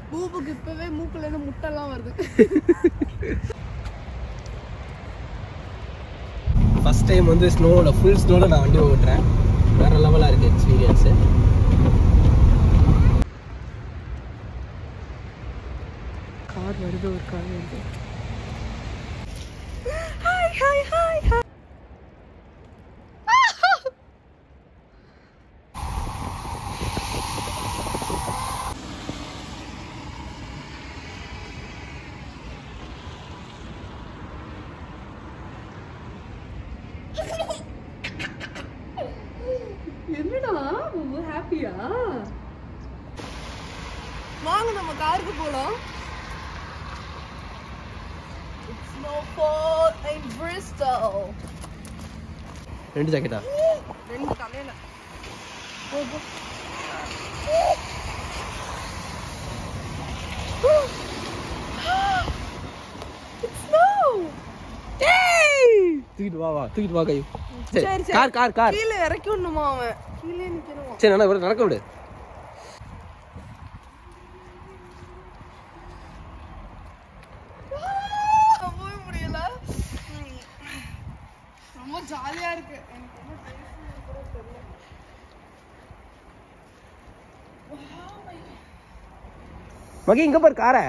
பூபுக்கு இப்பவே மூக்குல இருந்து முட்டெல்லாம் வருது. ஃபர்ஸ்ட் டைம் வந்து ஸ்னோல ஃபுல் ஸ்னோல நான் வண்டி ஓட்டுறேன். வேற லெவலா இருக்கு எக்ஸ்பீரியன்ஸ். கார் வருது, ஒரு கார் வருது. Hi hi hi hi. என்னடா ரொம்ப ஹாப்பியா? வாங்க நம்ம காருக்கு போலாம். Snowfall in Bristol. ரெண்டு ஜாக்கெட்டா? ரெண்டு தலையில. போ போ. It's snow. தூக்கிட்டு வா தூக்கிட்டு வா கை. சரி கார் கீழ இறக்கி விடணுமா அவன்? கீழே நிக்கணும். சரி நான் நடக்க விடு. போய் முடியல. ரொம்ப ஜாலியா இருக்கு. எனக்கு என்ன பேசணும் கூட தெரியல. மகி இங்க பாரு காரை.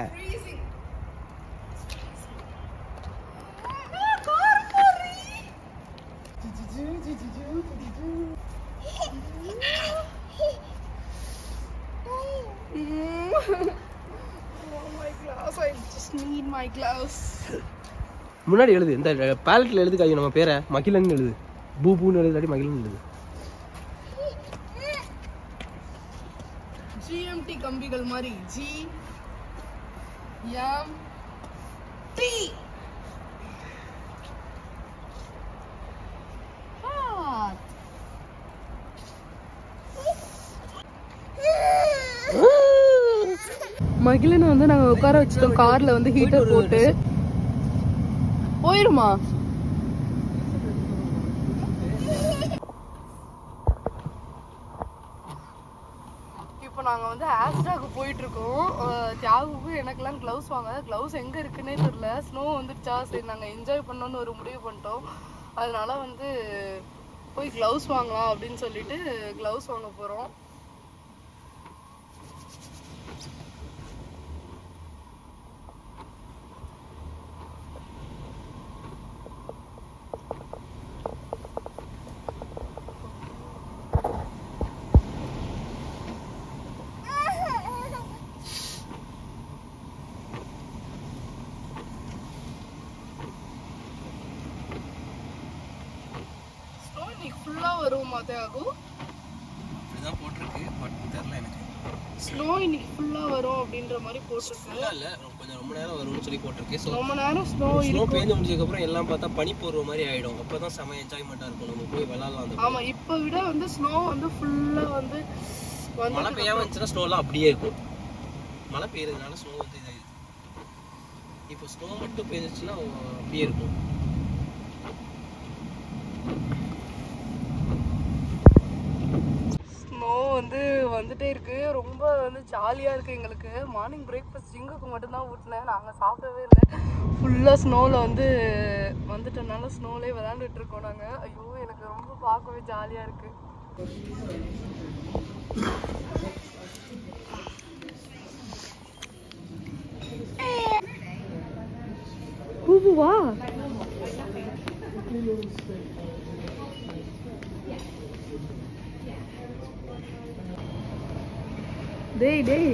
முன்னாடி எழுது, இந்த பேலட்ல எழுது காய் நம்ம பேரை மகிழன் எழுது. பூபூன்னு எழுதாடி மகிழன் எழுது. GMT கம்பிகள் மாதிரி GMT. மகிழனை வந்து நாங்க உட்கார வச்சிட்டோம் கார்ல வந்து ஹீட்டர் போட்டு. போயிருமா? இப்போ நாங்க வந்து ஆஸ்ட்ராக்கு போயிட்டு இருக்கோம். தியாகுக்கு எனக்கெல்லாம் கிளவுஸ் வாங்க. கிளவுஸ் எங்க இருக்குன்னே தெரியல. ஸ்னோ வந்துடுச்சா, சரி நாங்க என்ஜாய் பண்ணோம்னு ஒரு முடிவு பண்ணிட்டோம். அதனால வந்து போய் கிளவுஸ் வாங்கலாம் அப்படின்னு சொல்லிட்டு கிளவுஸ் வாங்க போறோம். ஃபுல்லா வருமா தியாகு? இப்படிதான் போட்டுருக்கு, பட் தெரியல எனக்கு. ஸ்னோ இன்னைக்கு ஃபுல்லா வரும் அப்படின்ற மாதிரி போட்டுருக்கு. ஃபுல்லா இல்ல, கொஞ்சம் ரொம்ப நேரம் வரும்னு சொல்லி போட்டுருக்கு. சோ ரொம்ப நேரம் ஸ்னோ பேஞ்சு முடிஞ்சதுக்கு அப்புறம் எல்லாம் பார்த்தா பனி போடுற மாதிரி ஆயிடும். அப்பதான் செம என்ஜாய்மெண்டா இருக்கும், நம்ம போய் விளையாடலாம். ஆமா, இப்ப விட வந்து ஸ்னோ வந்து ஃபுல்லா வந்து மழை பெய்யாம இருந்துச்சுன்னா ஸ்னோ எல்லாம் அப்படியே இருக்கும். மழை பெய்யறதுனால ஸ்னோ வந்து இதாயிடுது. இப்போ ஸ்னோ மட்டும் பெய்ஞ்சிச்சுன்னா அப்படியே இருக்கும். வந்து வந்துட்டே இருக்கு. ரொம்ப வந்து ஜாலியா இருக்கு எங்களுக்கு. மார்னிங் பிரேக்ஃபாஸ்ட் ஜிங்குக்கு மட்டும்தான் ஊட்டினேன், நாங்க சாப்பிடவே இல்லை. ஃபுல்லா ஸ்னோல வந்து வந்துட்டனால ஸ்னோலே விளையாண்டுட்டு இருக்கோம் நாங்க. ஐயோ எனக்கு ரொம்ப பார்க்கவே ஜாலியா இருக்கு. பூபுவா டேய் டேய்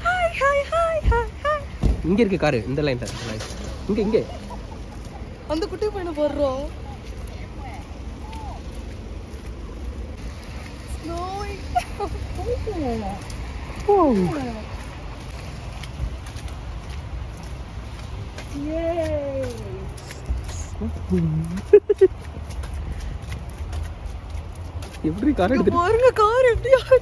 ஹாய் ஹாய் ஹாய் ஹாய். இங்க இருக்கு காரு, இந்த லைன் இங்க இங்க அந்த குட்டி பையனை போடுறோம். எப்படி கார் எடுத்து பாருங்க, கார் எப்படி ஆச்சு.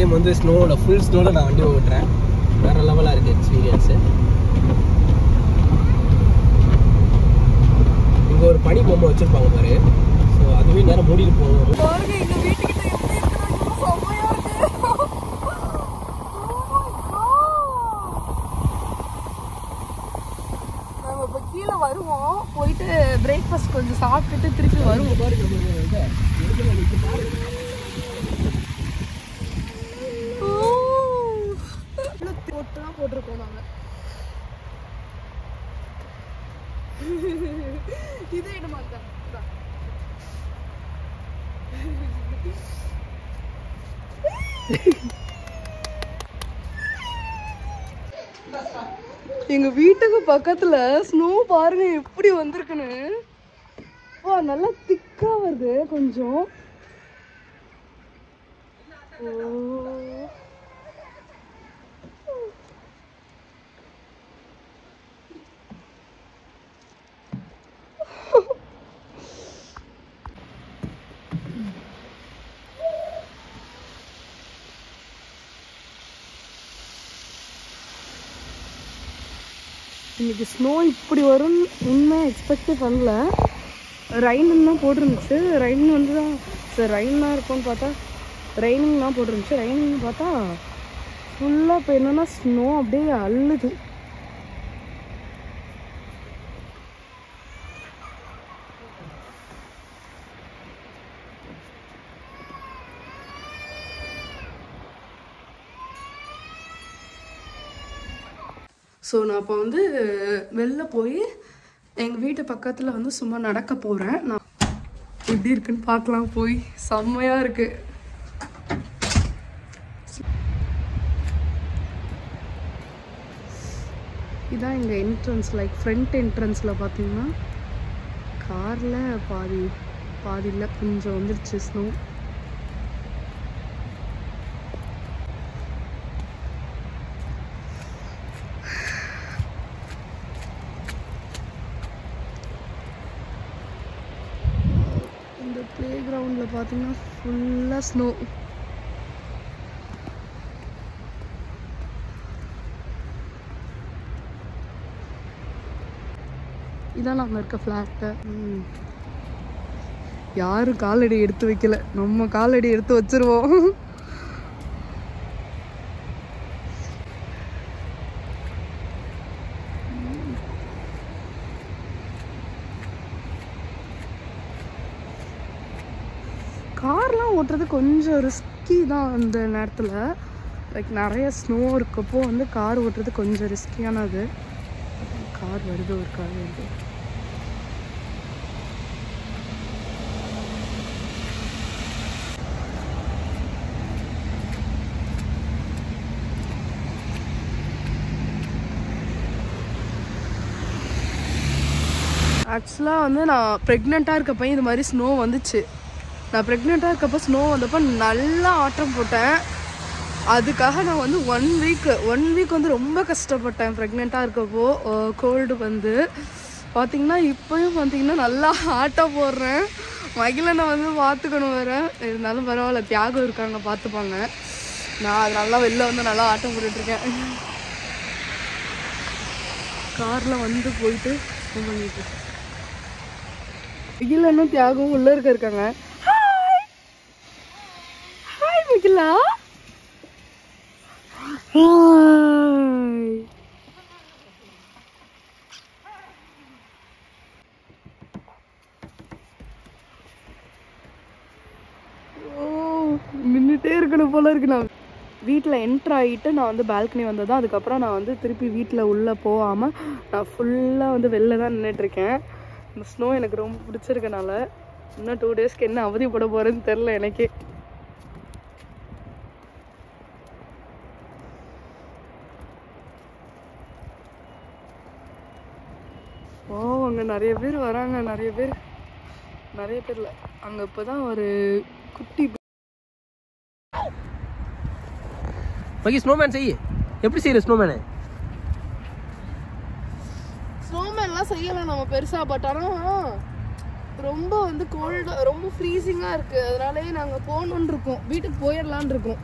டைம் வந்து ஸ்னோவில் ஃபுல் ஸ்னோவில் நான் வண்டி ஓட்டுறேன். வேறு லெவலாக இருக்குது எக்ஸ்பீரியன்ஸு. இங்கே ஒரு பனி பொம்மை வச்சுருப்பாங்க பாரு. ஸோ அதுவே நேரம் மூடிட்டு போகும். பாருங்க எங்க வீட்டுக்கிட்ட எப்படி இருக்குன்னு செம்மையா இருக்கு. நாங்க இப்ப கீழே வருவோம், போயிட்டு பிரேக்ஃபாஸ்ட் கொஞ்சம் சாப்பிட்டுட்டு திருப்பி வருவோம். போட்டுதான் போட்டிருக்கோம் நாங்க. இதே இடமா இருக்கா? எங்க வீட்டுக்கு பக்கத்துல ஸ்னோ பாருங்க எப்படி வந்திருக்குன்னு. வா நல்லா திக்கா வருது கொஞ்சம். இன்னைக்கு ஸ்னோ இப்படி வரும்னு உண்மையாக எக்ஸ்பெக்டே பண்ணல. ரெயின்னு தான் போட்டிருந்துச்சு. ரெயின் வந்து தான் சரி ரெயின்னாக இருக்கும்னு பார்த்தா ரெயினிங் தான் போட்டிருந்துச்சு. ரெயினிங்னு பார்த்தா ஃபுல்லாக இப்போ என்னென்னா ஸ்னோ அப்படியே அள்ளுது. ஸோ நான் இப்போ வந்து வெளில போய் எங்கள் வீட்டு பக்கத்தில் வந்து சும்மா நடக்க போகிறேன். நான் எப்படி இருக்குன்னு பார்க்கலாம். போய் செம்மையாக இருக்குது. இதான் எங்கள் என்ட்ரன்ஸ். லைக் ஃப்ரண்ட் என்ட்ரன்ஸில் பார்த்தீங்கன்னா காரில் பாதியில் கொஞ்சம் வந்துடுச்சு ஸ்னோ. ப்ளே கிரவுண்டில் பார்த்தீங்கன்னா ஃபுல்லாக ஸ்னோ. இதான் நாங்கள் இருக்க ஃப்ளாட்டு. யாரும் காலடி எடுத்து வைக்கல, நம்ம காலடி எடுத்து வச்சிருவோம். கார்லாம் ஓட்டுறது கொஞ்சம் ரிஸ்கி தான் அந்த நேரத்தில். லைக் நிறைய ஸ்னோ இருக்கப்போ வந்து கார் ஓட்டுறது கொஞ்சம் ரிஸ்கியானது. கார் வருது, ஒரு கார் வருது. ஆக்சுவலாக வந்து நான் ப்ரெக்னெண்ட்டாக இருக்கப்போ இது மாதிரி ஸ்னோ வந்துச்சு. நான் ப்ரெக்னெண்ட்டாக இருக்கப்போ ஸ்னோ வந்தப்போ நல்லா ஆட்டம் போட்டேன். அதுக்காக நான் வந்து ஒன் வீக் வந்து ரொம்ப கஷ்டப்பட்டேன் ப்ரெக்னெண்ட்டாக இருக்கப்போ. கோல்டு வந்து பார்த்திங்கன்னா இப்போயும் பார்த்திங்கன்னா நல்லா ஆட்டம் போடுறேன். மகிழனை வந்து பார்த்துக்கணும் வேறு. இருந்தாலும் பரவாயில்ல, தியாகம் இருக்காங்க பார்த்துப்பாங்க. நான் அது நல்லா வெளில வந்து நல்லா ஆட்டம் போட்டுட்ருக்கேன். காரில் வந்து போயிட்டு பண்ணிட்டு மகிழனும் தியாகவும் உள்ளே இருக்காங்க. ஹாய் மகிழா. நின்றுட்டே இருக்கணும் போல இருக்கு. நான் வீட்டில் என்ட்ரு ஆகிட்டு நான் வந்து பால்கனி வந்ததான். அதுக்கப்புறம் நான் வந்து திருப்பி வீட்டில் உள்ளே போகாமல் நான் ஃபுல்லாக வந்து வெளில தான் நின்றுட்டுருக்கேன். இந்த ஸ்னோ எனக்கு ரொம்ப பிடிச்சிருக்கனால இன்னும் 2 டேஸ்க்கு என்ன அவதிப்பட போகிறேன்னு தெரில எனக்கே. ஓ அங்கே நிறைய பேர் வராங்க. நிறைய பேர்ல அங்கே இப்போ தான் ஒரு குட்டி மகி ஸ்னோமேன் செய்ய. எப்படி செய்யற ஸ்னோமேனு? ஸ்னோமேன்லாம் செய்யலாம் நம்ம பெருசாக. பட் ஆனால் ரொம்ப வந்து கோல்டு, ரொம்ப ஃப்ரீசிங்காக இருக்குது. அதனாலே நாங்கள் போகணுன்னு இருக்கோம். வீட்டுக்கு போயிடலான் இருக்கோம்.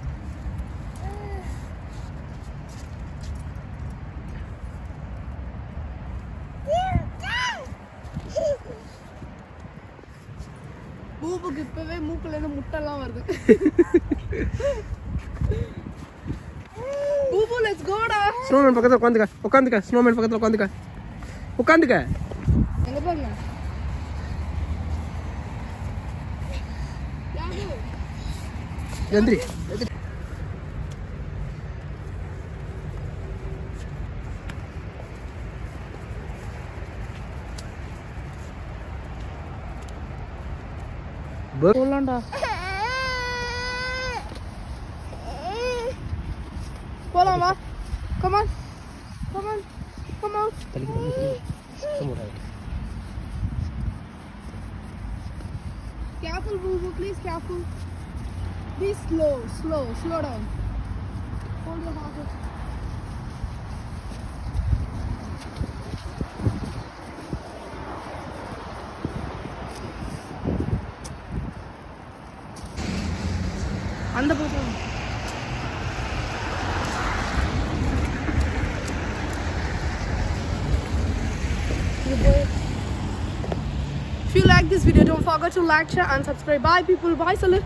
பூபுக்கு இப்பவே மூக்குல இருந்து முட்டெல்லாம் வருது. பூபு லெட்ஸ் கோடா. ஸ்னோமேன் பக்கத்துல உட்காந்துக்க ஸ்னோமேன் பக்கத்துல உட்காந்துக்க. எங்க பாருங்க. எந்திரி. போலாம்டா. போலாம் வா. Come on. Careful, Boo, please careful. Be slow down. Hold your horses. அந்த பக்கம். If you like this video, don't forget to like, share and subscribe. Bye people. Bye Salih.